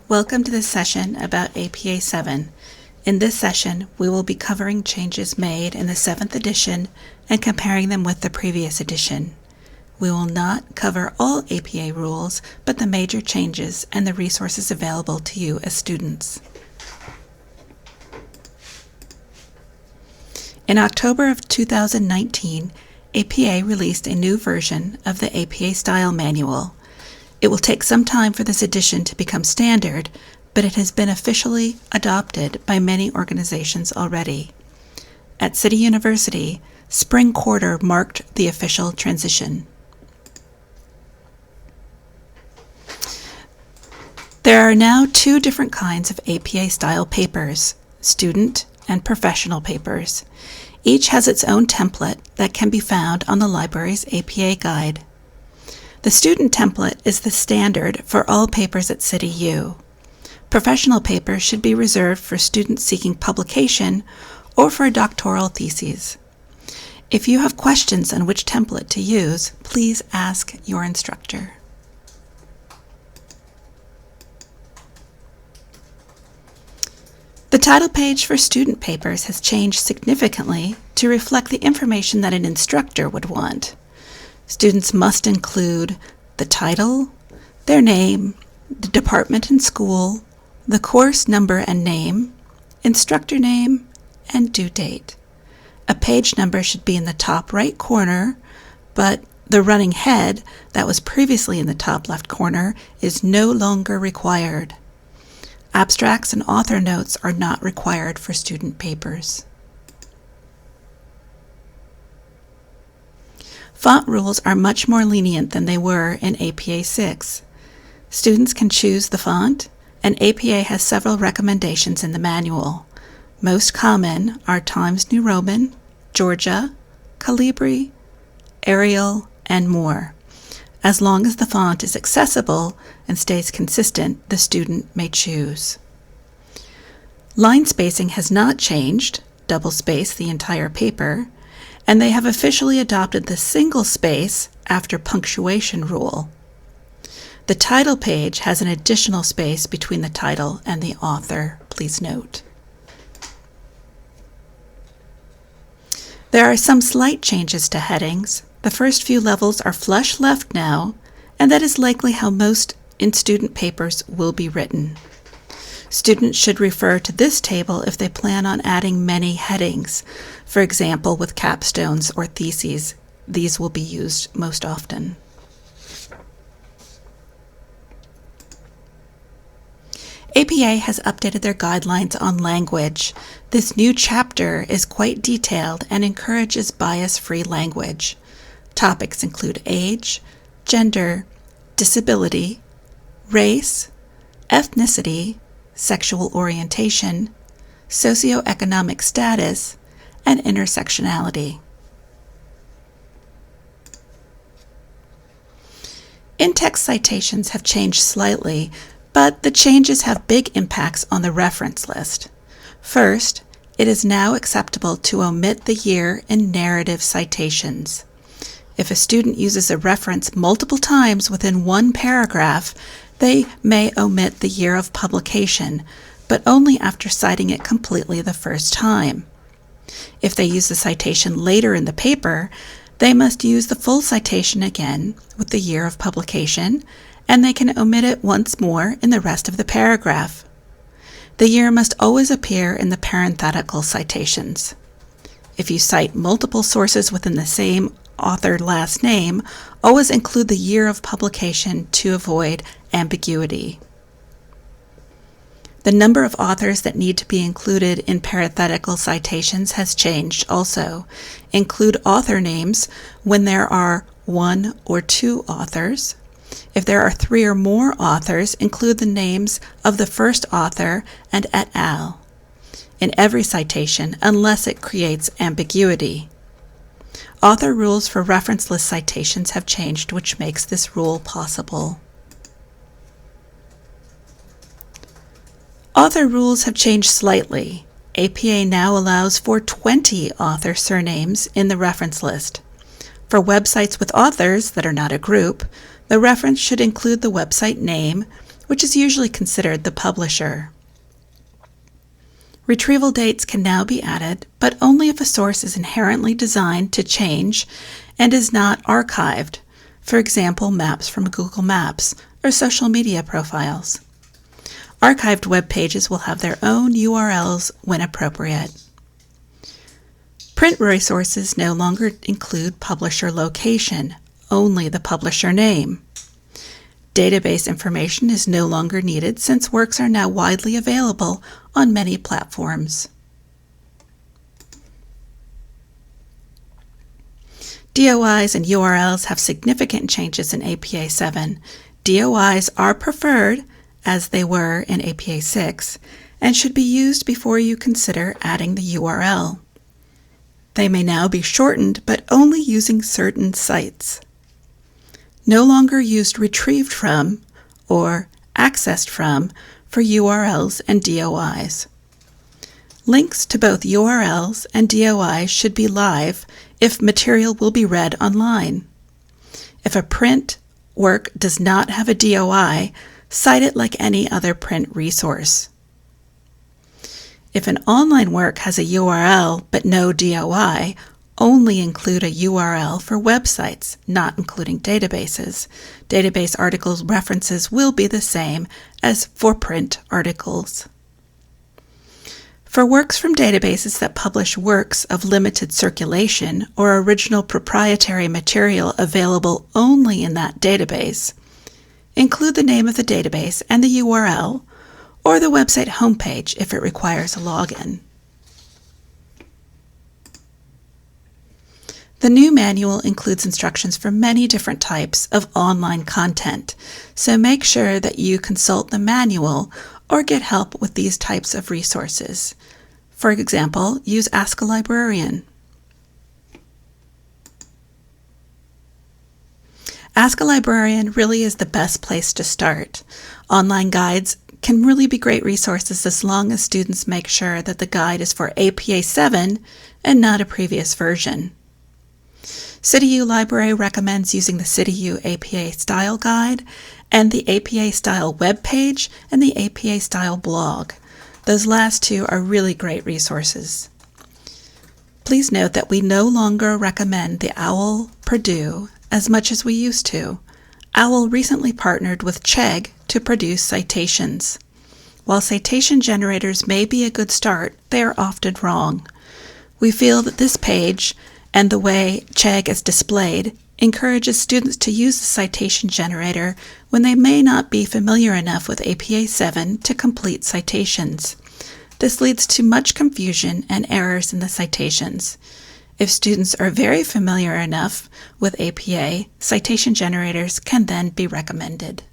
Welcome to this session about APA 7. In this session, we will be covering changes made in the 7th edition and comparing them with the previous edition. We will not cover all APA rules, but the major changes and the resources available to you as students. In October of 2019, APA released a new version of the APA Style Manual. It will take some time for this edition to become standard, but it has been officially adopted by many organizations already. At City University, spring quarter marked the official transition. There are now two different kinds of APA style papers, student and professional papers. Each has its own template that can be found on the library's APA guide. The student template is the standard for all papers at City U. Professional papers should be reserved for students seeking publication or for doctoral theses. If you have questions on which template to use, please ask your instructor. The title page for student papers has changed significantly to reflect the information that an instructor would want. Students must include the title, their name, the department and school, the course number and name, instructor name, and due date. A page number should be in the top right corner, but the running head that was previously in the top left corner is no longer required. Abstracts and author notes are not required for student papers. Font rules are much more lenient than they were in APA 6. Students can choose the font, and APA has several recommendations in the manual. Most common are Times New Roman, Georgia, Calibri, Arial, and more. As long as the font is accessible and stays consistent, the student may choose. Line spacing has not changed, double space the entire paper, and they have officially adopted the single space after punctuation rule. The title page has an additional space between the title and the author, please note. There are some slight changes to headings. The first few levels are flush left now, and that is likely how most in-student papers will be written. Students should refer to this table if they plan on adding many headings. For example, with capstones or theses, these will be used most often. APA has updated their guidelines on language. This new chapter is quite detailed and encourages bias-free language. Topics include age, gender, disability, race, ethnicity, sexual orientation, socioeconomic status, and intersectionality. In-text citations have changed slightly, but the changes have big impacts on the reference list. First, it is now acceptable to omit the year in narrative citations. If a student uses a reference multiple times within one paragraph, they may omit the year of publication, but only after citing it completely the first time. If they use the citation later in the paper, they must use the full citation again with the year of publication, and they can omit it once more in the rest of the paragraph. The year must always appear in the parenthetical citations. If you cite multiple sources within the same author last name, always include the year of publication to avoid ambiguity. The number of authors that need to be included in parenthetical citations has changed also. Include author names when there are one or two authors. If there are three or more authors, include the names of the first author and et al. In every citation, unless it creates ambiguity. Author rules for reference list citations have changed, which makes this rule possible. Author rules have changed slightly. APA now allows for 20 author surnames in the reference list. For websites with authors that are not a group, the reference should include the website name which is usually considered the publisher. Retrieval dates can now be added, but only if a source is inherently designed to change and is not archived, for example, maps from Google Maps or social media profiles. Archived web pages will have their own URLs when appropriate. Print resources no longer include publisher location, only the publisher name. Database information is no longer needed since works are now widely available on many platforms. DOIs and URLs have significant changes in APA 7. DOIs are preferred, as they were in APA 6, and should be used before you consider adding the URL. They may now be shortened, but only using certain sites. No longer used retrieved from or accessed from for URLs and DOIs. Links to both URLs and DOIs should be live if material will be read online. If a print work does not have a DOI, cite it like any other print resource. If an online work has a URL but no DOI, only include a URL for websites, not including databases. Database articles references will be the same as for print articles. For works from databases that publish works of limited circulation or original proprietary material available only in that database, include the name of the database and the URL, or the website homepage if it requires a login. The new manual includes instructions for many different types of online content, so make sure that you consult the manual or get help with these types of resources. For example, use Ask a Librarian. Ask a Librarian really is the best place to start. Online guides can really be great resources as long as students make sure that the guide is for APA 7 and not a previous version. CityU Library recommends using the CityU APA Style Guide and the APA Style webpage and the APA Style blog. Those last two are really great resources. Please note that we no longer recommend the OWL Purdue as much as we used to. OWL recently partnered with Chegg to produce citations. While citation generators may be a good start, they are often wrong. We feel that this page and the way Chegg is displayed encourages students to use the citation generator when they may not be familiar enough with APA 7 to complete citations. This leads to much confusion and errors in the citations. If students are very familiar enough with APA, citation generators can then be recommended.